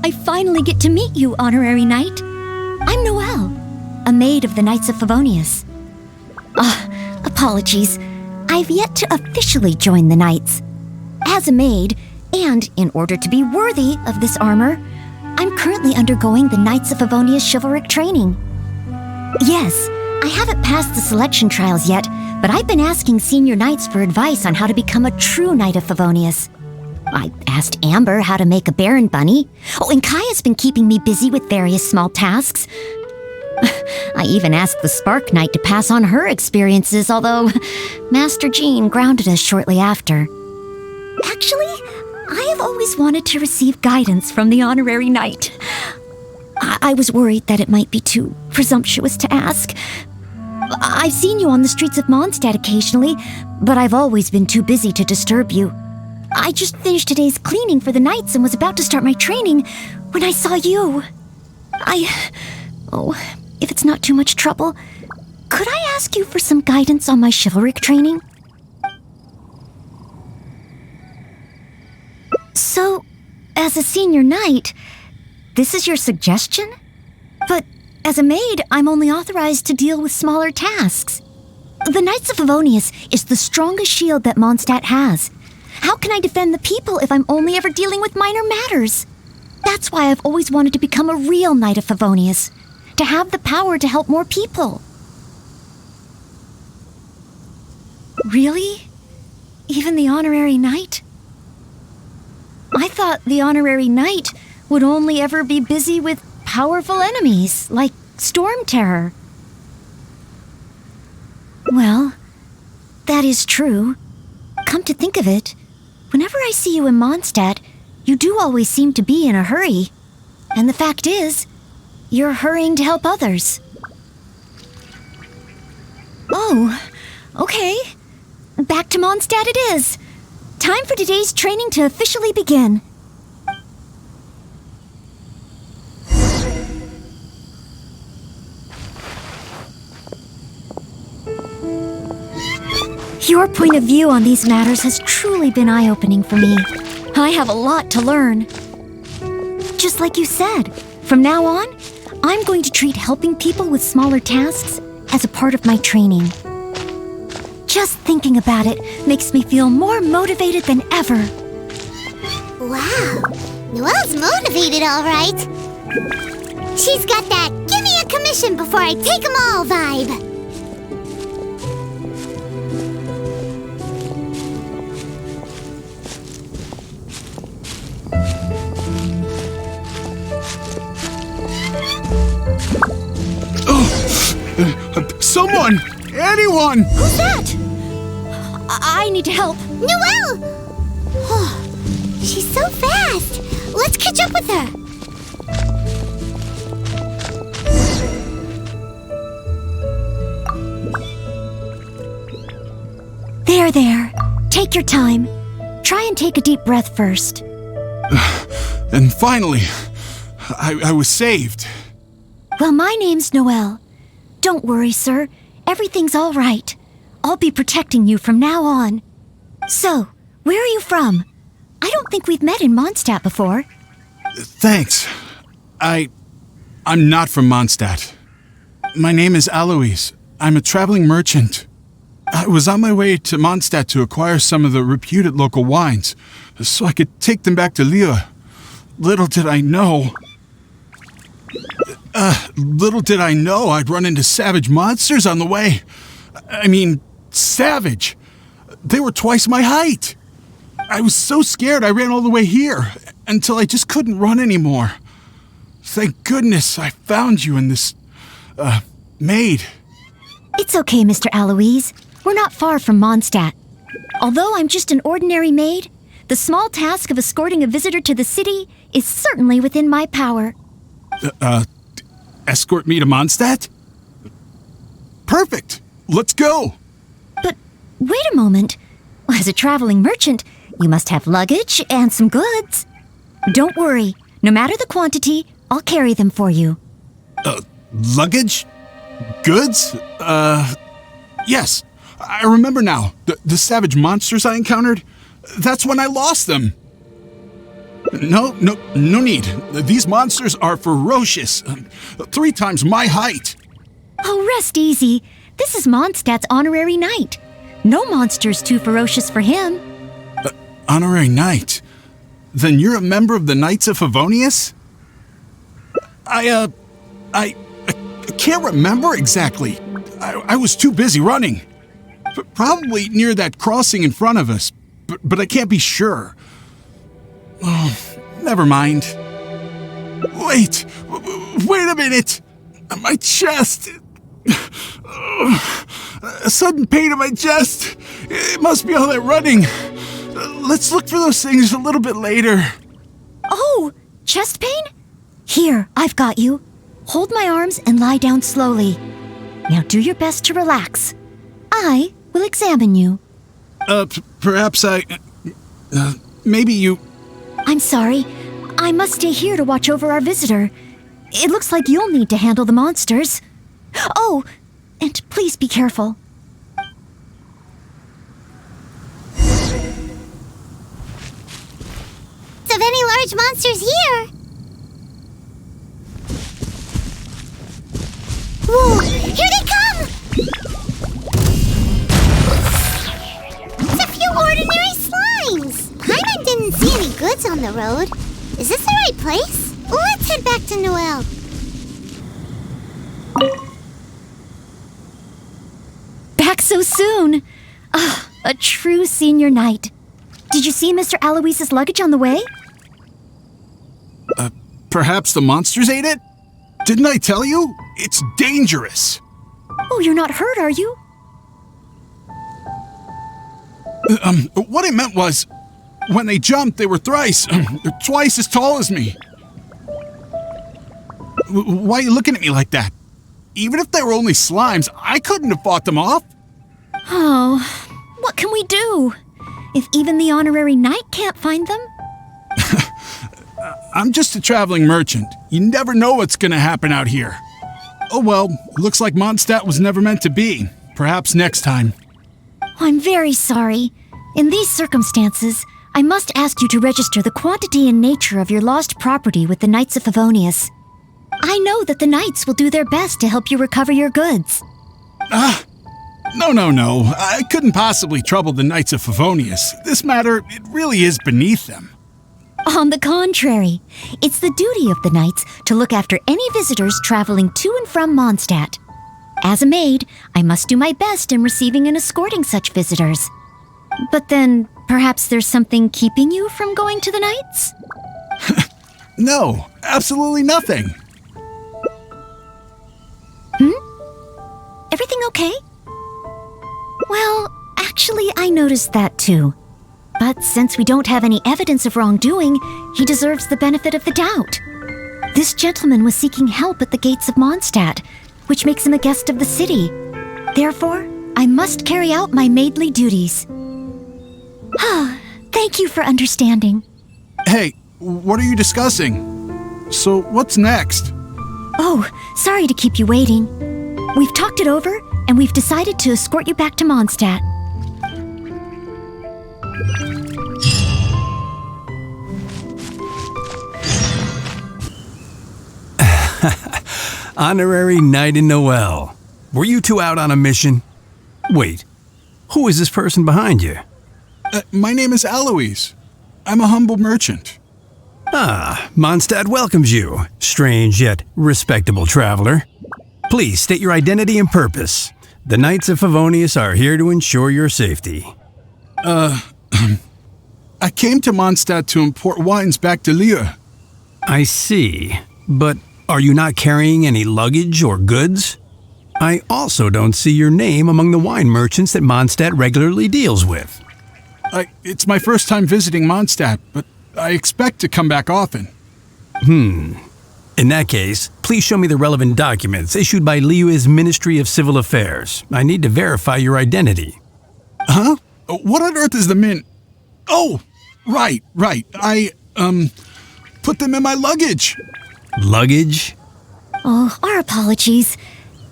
I finally get to meet you, Honorary Knight. I'm Noelle, a maid of the Knights of Favonious. Apologies. I've yet to officially join the Knights. As a maid, and in order to be worthy of this armor, I'm currently undergoing the Knights of Favonious chivalric training. Yes, I haven't passed the selection trials yet, but I've been asking senior knights for advice on how to become a true Knight of Favonious. I asked Amber how to make a Baron bunny. Oh, and Kaya's been keeping me busy with various small tasks. I even asked the Spark Knight to pass on her experiences, although Master Jean grounded us shortly after. Actually, I have always wanted to receive guidance from the Honorary Knight. I was worried that it might be too presumptuous to ask. I've seen you on the streets of Mondstadt occasionally, but I've always been too busy to disturb you. I just finished today's cleaning for the Knights and was about to start my training when I saw you. If it's not too much trouble, could I ask you for some guidance on my chivalric training? So, as a senior knight, this is your suggestion? But as a maid, I'm only authorized to deal with smaller tasks. The Knights of Favonious is the strongest shield that Mondstadt has. How can I defend the people if I'm only ever dealing with minor matters? That's why I've always wanted to become a real Knight of Favonious, to have the power to help more people. Really? Even the Honorary Knight? I thought the Honorary Knight would only ever be busy with powerful enemies, like Storm Terror. Well, that is true. Come to think of it, whenever I see you in Mondstadt, you do always seem to be in a hurry. And the fact is, you're hurrying to help others. Oh, okay. Back to Mondstadt it is. Time for today's training to officially begin. Your point of view on these matters has truly been eye-opening for me. I have a lot to learn. Just like you said, from now on, I'm going to treat helping people with smaller tasks as a part of my training. Just thinking about it makes me feel more motivated than ever. Wow, Noelle's motivated, all right. She's got that give me a commission before I take 'em all vibe. Someone! Anyone! Who's that? I need to help. Noelle! Oh, she's so fast. Let's catch up with her. There. Take your time. Try and take a deep breath first. And finally, I was saved. Well, my name's Noelle. Don't worry, sir. Everything's all right. I'll be protecting you from now on. So, where are you from? I don't think we've met in Mondstadt before. Thanks. I'm not from Mondstadt. My name is Alois. I'm a traveling merchant. I was on my way to Mondstadt to acquire some of the reputed local wines, so I could take them back to Lille. Little did I know I'd run into savage monsters on the way. I mean, savage. They were twice my height. I was so scared I ran all the way here, until I just couldn't run anymore. Thank goodness I found you in this, maid. It's okay, Mr. Alois. We're not far from Mondstadt. Although I'm just an ordinary maid, the small task of escorting a visitor to the city is certainly within my power. Escort me to Mondstadt? Perfect! Let's go! But wait a moment. As a traveling merchant, you must have luggage and some goods. Don't worry. No matter the quantity, I'll carry them for you. Luggage? Goods? Yes. I remember now. The savage monsters I encountered? That's when I lost them. No need. These monsters are ferocious. 3 times my height. Oh, rest easy. This is Mondstadt's honorary knight. No monster's too ferocious for him. Honorary knight? Then you're a member of the Knights of Favonious? I can't remember exactly. I was too busy running. Probably near that crossing in front of us, but I can't be sure. Oh, never mind. Wait a minute. My chest. A sudden pain in my chest. It must be all that running. Let's look for those things a little bit later. Oh, chest pain? Here, I've got you. Hold my arms and lie down slowly. Now do your best to relax. I will examine you. Perhaps maybe you... I'm sorry. I must stay here to watch over our visitor. It looks like you'll need to handle the monsters. Oh, and please be careful. Of any large monsters here. Whoa, here they come! It's a few ordinary slimes. Paimon didn't see any goods on the road. Is this the right place? Let's head back to Noelle. Back so soon. Ah, a true senior knight. Did you see Mr. Aloise's luggage on the way? Perhaps the monsters ate it? Didn't I tell you? It's dangerous. Oh, you're not hurt, are you? What I meant was, when they jumped, they were twice as tall as me. Why are you looking at me like that? Even if they were only slimes, I couldn't have fought them off. Oh, what can we do? If even the honorary knight can't find them? I'm just a traveling merchant. You never know what's gonna happen out here. Oh well, looks like Mondstadt was never meant to be. Perhaps next time. I'm very sorry. In these circumstances, I must ask you to register the quantity and nature of your lost property with the Knights of Favonious. I know that the Knights will do their best to help you recover your goods. No. I couldn't possibly trouble the Knights of Favonious. This matter, it really is beneath them. On the contrary, it's the duty of the Knights to look after any visitors traveling to and from Mondstadt. As a maid, I must do my best in receiving and escorting such visitors. But then, perhaps there's something keeping you from going to the Knights? No, absolutely nothing. Everything okay? Well, actually, I noticed that too. But since we don't have any evidence of wrongdoing, he deserves the benefit of the doubt. This gentleman was seeking help at the gates of Mondstadt, which makes him a guest of the city. Therefore, I must carry out my maidly duties. Thank you for understanding. Hey, what are you discussing? So, what's next? Oh, sorry to keep you waiting. We've talked it over, and we've decided to escort you back to Mondstadt. Honorary Knight in Noelle. Were you two out on a mission? Wait, who is this person behind you? My name is Alois. I'm a humble merchant. Mondstadt welcomes you, strange yet respectable traveler. Please state your identity and purpose. The Knights of Favonious are here to ensure your safety. I came to Mondstadt to import wines back to Lieu. I see, but are you not carrying any luggage or goods? I also don't see your name among the wine merchants that Mondstadt regularly deals with. It's my first time visiting Mondstadt, but I expect to come back often. In that case, please show me the relevant documents issued by Liu's Ministry of Civil Affairs. I need to verify your identity. Huh? What on earth is the mint? Oh, right. I put them in my luggage. Luggage? Oh, our apologies.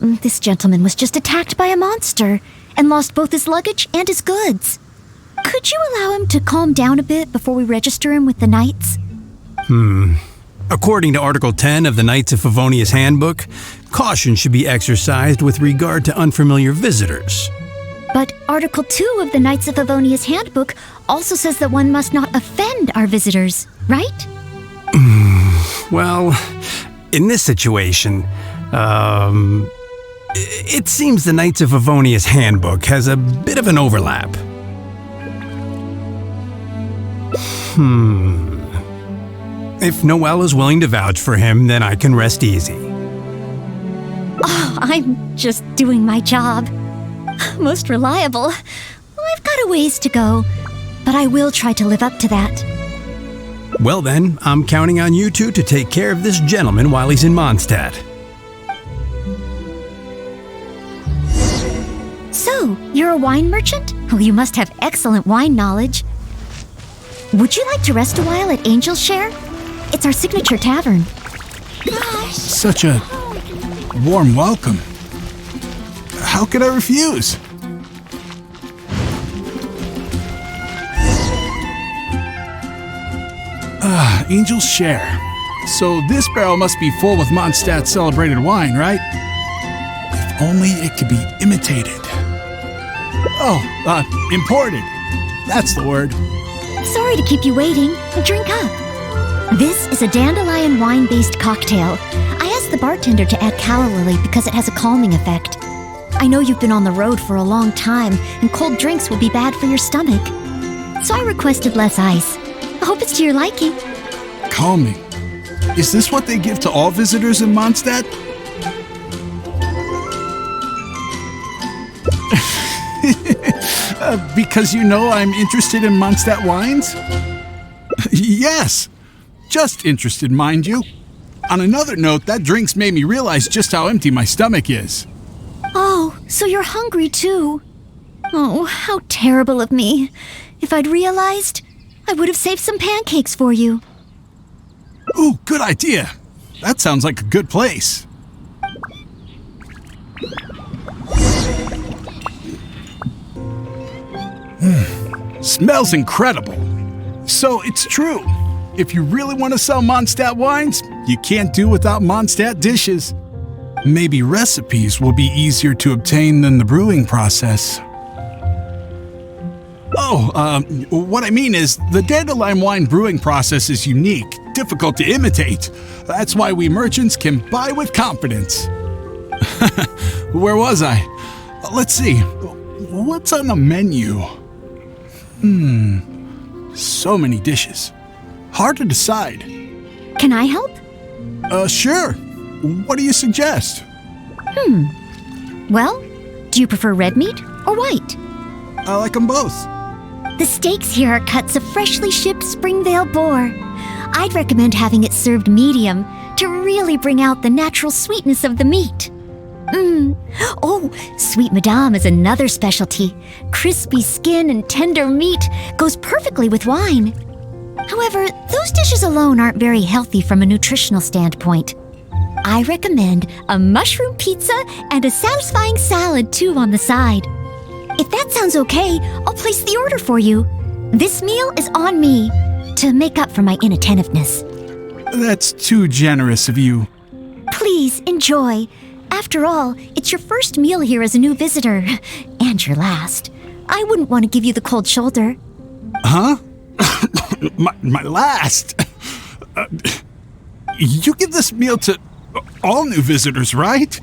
This gentleman was just attacked by a monster and lost both his luggage and his goods. Could you allow him to calm down a bit before we register him with the Knights? According to Article 10 of the Knights of Favonious Handbook, caution should be exercised with regard to unfamiliar visitors. But Article 2 of the Knights of Favonious Handbook also says that one must not offend our visitors, right? Well, in this situation, it seems the Knights of Favonious Handbook has a bit of an overlap. If Noelle is willing to vouch for him, then I can rest easy. Oh, I'm just doing my job. Most reliable. I've got a ways to go, but I will try to live up to that. Well then, I'm counting on you two to take care of this gentleman while he's in Mondstadt. So, you're a wine merchant? Well, you must have excellent wine knowledge. Would you like to rest a while at Angel's Share? It's our signature tavern. Such a warm welcome. How could I refuse? Angel's Share. So this barrel must be full with Mondstadt celebrated wine, right? If only it could be imitated. Imported. That's the word. Sorry to keep you waiting. Drink up. This is a dandelion wine-based cocktail. I asked the bartender to add calla lily because it has a calming effect. I know you've been on the road for a long time, and cold drinks would be bad for your stomach. So I requested less ice. I hope it's to your liking. Calming. Is this what they give to all visitors in Mondstadt? Because you know I'm interested in Mondstadt wines? Yes. Just interested, mind you. On another note, that drink's made me realize just how empty my stomach is. Oh, so you're hungry too. Oh, how terrible of me. If I'd realized, I would have saved some pancakes for you. Ooh, good idea. That sounds like a good place. Smells incredible. So it's true. If you really want to sell Mondstadt wines, you can't do without Mondstadt dishes. Maybe recipes will be easier to obtain than the brewing process. What I mean is, the dandelion wine brewing process is unique, difficult to imitate. That's why we merchants can buy with confidence. Where was I? Let's see. What's on the menu? So many dishes. Hard to decide. Can I help? Sure. What do you suggest? Well, do you prefer red meat or white? I like them both. The steaks here are cuts of freshly shipped Springvale boar. I'd recommend having it served medium to really bring out the natural sweetness of the meat. Oh, Sweet Madame is another specialty. Crispy skin and tender meat goes perfectly with wine. However, those dishes alone aren't very healthy from a nutritional standpoint. I recommend a mushroom pizza and a satisfying salad too on the side. If that sounds okay, I'll place the order for you. This meal is on me to make up for my inattentiveness. That's too generous of you. Please enjoy. After all, it's your first meal here as a new visitor, and your last. I wouldn't want to give you the cold shoulder. Huh? my last? You give this meal to all new visitors, right?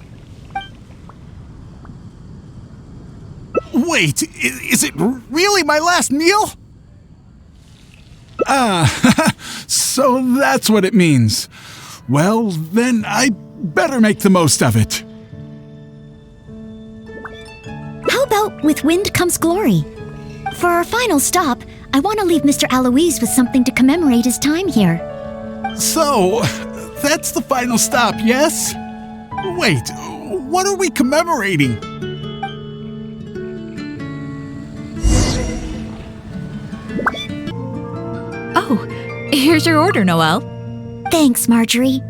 Wait, is it really my last meal? So that's what it means. Well, then I better make the most of it. How about with wind comes glory? For our final stop, I want to leave Mr. Aloise with something to commemorate his time here. So, that's the final stop, yes? Wait, what are we commemorating? Oh, here's your order, Noelle. Thanks, Marjorie.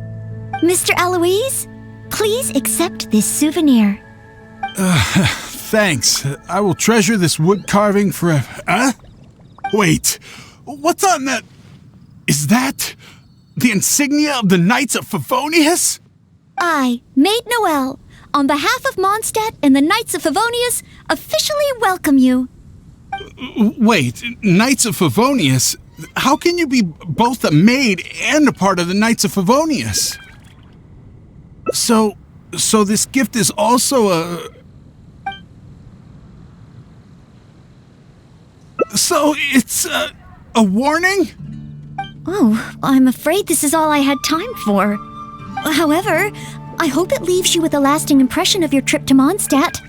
Mr. Aloise, please accept this souvenir. Thanks. I will treasure this wood carving forever. Wait, what's on that? Is that The insignia of the Knights of Favonious? I, Maid Noelle, on behalf of Mondstadt and the Knights of Favonious, officially welcome you. Wait, Knights of Favonious? How can you be both a maid and a part of the Knights of Favonious? So this gift is also a... So it's a warning? Oh, I'm afraid this is all I had time for. However, I hope it leaves you with a lasting impression of your trip to Mondstadt.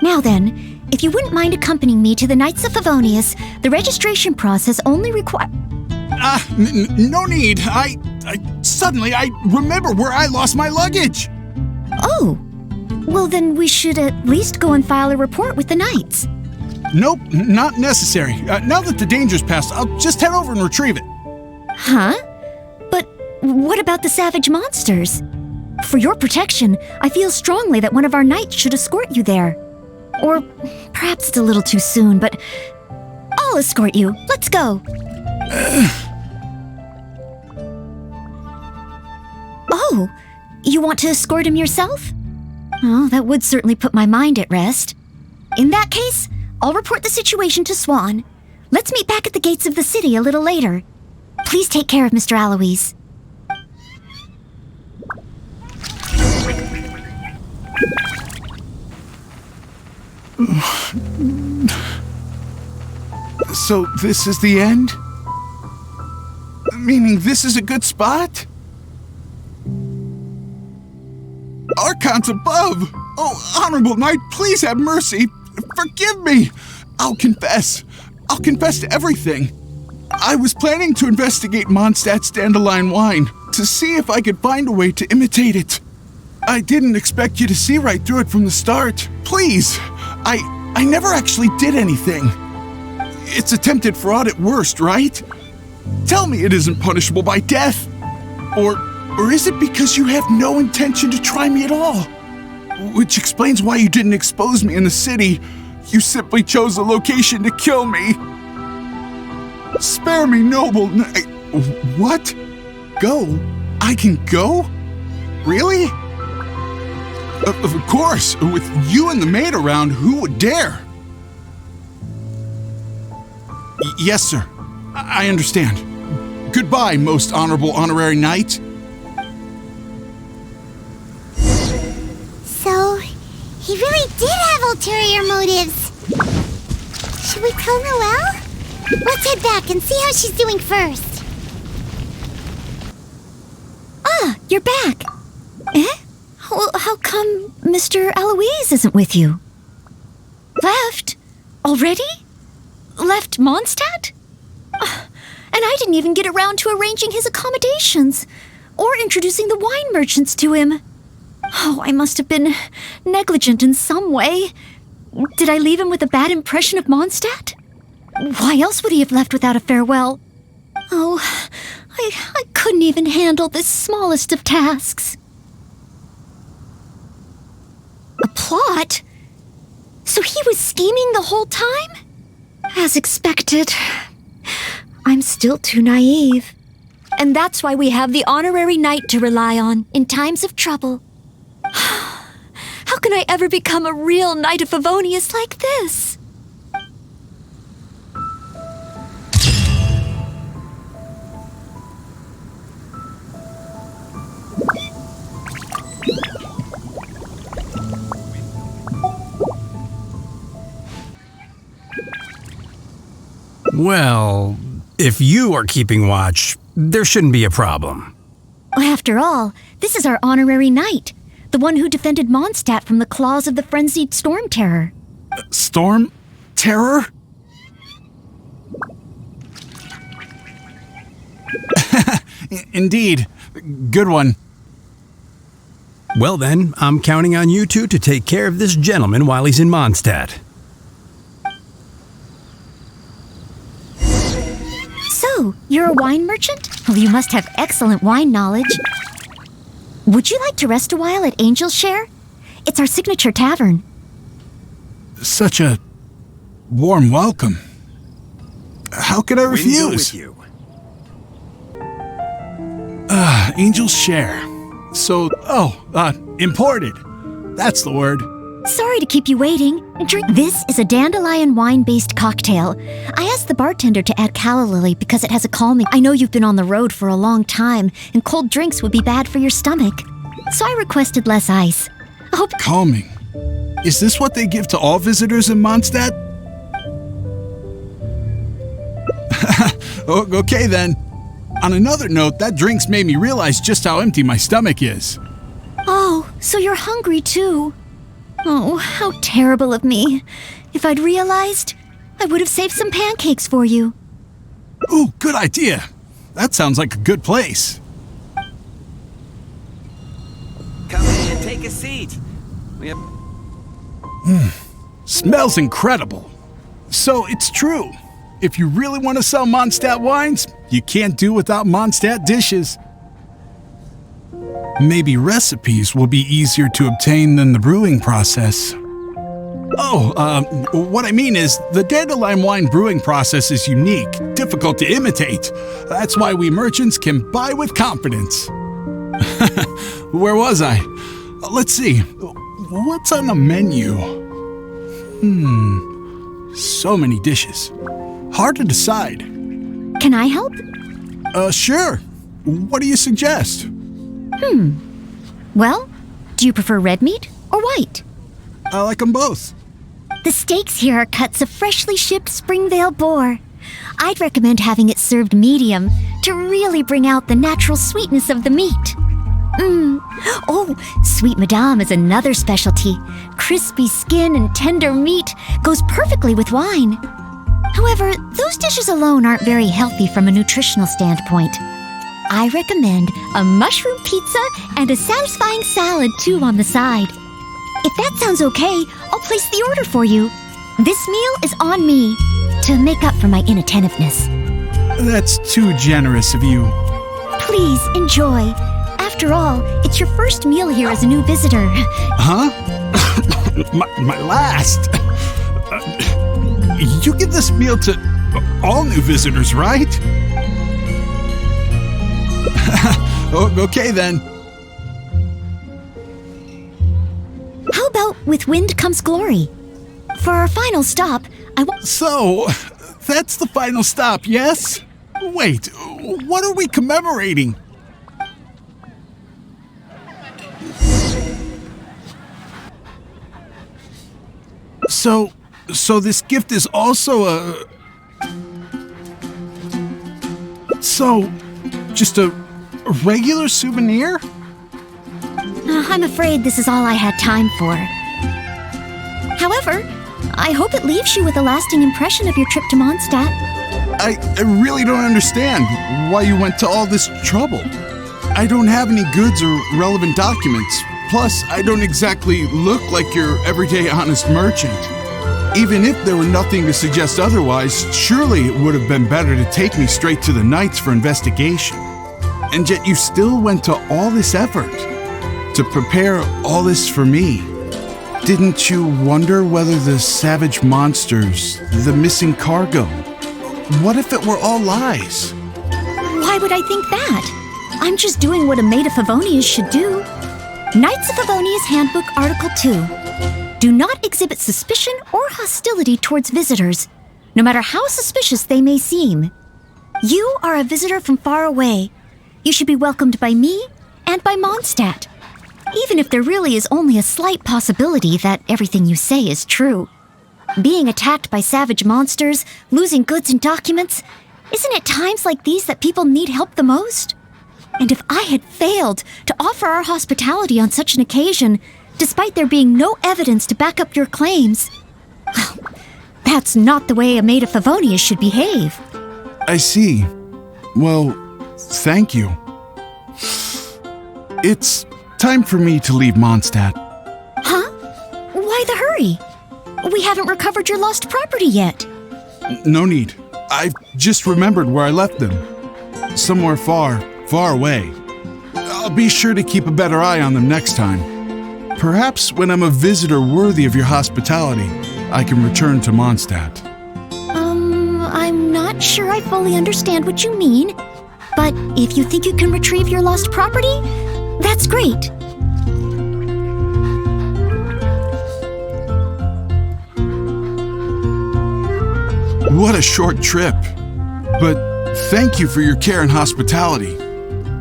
Now then, if you wouldn't mind accompanying me to the Knights of Favonious, the registration process only requires... No need. I suddenly remember where I lost my luggage. Oh, well then we should at least go and file a report with the Knights. Nope, not necessary. Now that the danger's passed, I'll just head over and retrieve it. Huh? But what about the savage monsters? For your protection, I feel strongly that one of our knights should escort you there. Or perhaps it's a little too soon, but I'll escort you. Let's go. Oh, you want to escort him yourself? Oh, that would certainly put my mind at rest. In that case, I'll report the situation to Swan. Let's meet back at the gates of the city a little later. Please take care of Mr. Aloise. So this is the end? Meaning this is a good spot? Archons above! Oh, honorable knight, please have mercy! Forgive me! I'll confess to everything. I was planning to investigate Mondstadt's dandelion wine to see if I could find a way to imitate it. I didn't expect you to see right through it from the start. Please! I never actually did anything. It's attempted fraud at worst, right? Tell me it isn't punishable by death. Or is it because you have no intention to try me at all? Which explains why you didn't expose me in the city. You simply chose a location to kill me. Spare me, noble knight. What? Go? I can go? Really? Of course, with you and the maid around, who would dare? Yes, sir. I understand. Goodbye, most honorable honorary knight. So, he really did have ulterior motives. Should we tell Noelle? Let's head back and see how she's doing first. Ah, you're back. Eh? Well, how come Mr. Aloise isn't with you? Left? Already? Left Mondstadt? And I didn't even get around to arranging his accommodations or introducing the wine merchants to him. Oh, I must have been negligent in some way. Did I leave him with a bad impression of Mondstadt? Why else would he have left without a farewell? Oh, I couldn't even handle this smallest of tasks. A plot? So he was scheming the whole time? As expected. I'm still too naive. And that's why we have the honorary knight to rely on in times of trouble. How can I ever become a real Knight of Favonious like this? Well, if you are keeping watch, there shouldn't be a problem. After all, this is our honorary knight, the one who defended Mondstadt from the claws of the frenzied storm terror. Storm? Terror? Indeed. Good one. Well then, I'm counting on you two to take care of this gentleman while he's in Mondstadt. So, you're a wine merchant? Well, you must have excellent wine knowledge. Would you like to rest a while at Angel's Share? It's our signature tavern. Such a warm welcome. How could I refuse? With you. Angel's share. So, imported. That's the word. Sorry to keep you waiting. This is a dandelion wine-based cocktail. I asked the bartender to add calla lily because it has a calming. I know you've been on the road for a long time, and cold drinks would be bad for your stomach. So I requested less ice. I hope... Calming. Is this what they give to all visitors in Mondstadt? Okay then. On another note, that drink's made me realize just how empty my stomach is. Oh, so you're hungry too. Oh, how terrible of me. If I'd realized, I would have saved some pancakes for you. Ooh, good idea. That sounds like a good place. Come in and take a seat. We have... Smells incredible. So it's true. If you really want to sell Mondstadt wines, you can't do without Mondstadt dishes. Maybe recipes will be easier to obtain than the brewing process. What I mean is, the dandelion wine brewing process is unique, difficult to imitate. That's why we merchants can buy with confidence. Where was I? Let's see. What's on the menu? So many dishes. Hard to decide. Can I help? Sure. What do you suggest? Well, do you prefer red meat or white? I like them both. The steaks here are cuts of freshly shipped Springvale boar. I'd recommend having it served medium to really bring out the natural sweetness of the meat. Oh, Sweet Madame is another specialty. Crispy skin and tender meat goes perfectly with wine. However, those dishes alone aren't very healthy from a nutritional standpoint. I recommend a mushroom pizza and a satisfying salad too on the side. If that sounds okay, I'll place the order for you. This meal is on me to make up for my inattentiveness. That's too generous of you. Please enjoy. After all, it's your first meal here as a new visitor. Huh? my last? You give this meal to all new visitors, right? Okay then. How about with wind comes glory? For our final stop, I want... So, that's the final stop, yes? Wait, what are we commemorating? So this gift is also a... So, just a regular souvenir? I'm afraid this is all I had time for. However, I hope it leaves you with a lasting impression of your trip to Mondstadt. I really don't understand why you went to all this trouble. I don't have any goods or relevant documents. Plus, I don't exactly look like your everyday honest merchant. Even if there were nothing to suggest otherwise, surely it would have been better to take me straight to the Knights for investigation. And yet you still went to all this effort to prepare all this for me. Didn't you wonder whether the savage monsters, the missing cargo, what if it were all lies? Why would I think that? I'm just doing what a maid of Favonious should do. Knights of Favonious Handbook Article 2. Do not exhibit suspicion or hostility towards visitors, no matter how suspicious they may seem. You are a visitor from far away. You should be welcomed by me and by Mondstadt, even if there really is only a slight possibility that everything you say is true. Being attacked by savage monsters, losing goods and documents, isn't it times like these that people need help the most? And if I had failed to offer our hospitality on such an occasion, despite there being no evidence to back up your claims, well, that's not the way a maid of Favonious should behave. I see. Well, thank you. It's time for me to leave Mondstadt. Huh? Why the hurry? We haven't recovered your lost property yet. No need. I've just remembered where I left them. Somewhere far, far away. I'll be sure to keep a better eye on them next time. Perhaps when I'm a visitor worthy of your hospitality, I can return to Mondstadt. I'm not sure I fully understand what you mean, But if you think you can retrieve your lost property, that's great. What a short trip. But thank you for your care and hospitality.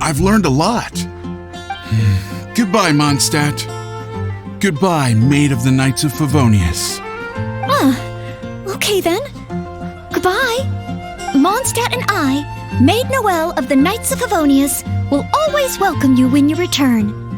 I've learned a lot. Goodbye, Mondstadt. Goodbye, Maid of the Knights of Favonious. Okay then. Goodbye. Mondstadt and I, Maid Noelle of the Knights of Favonious, will always welcome you when you return.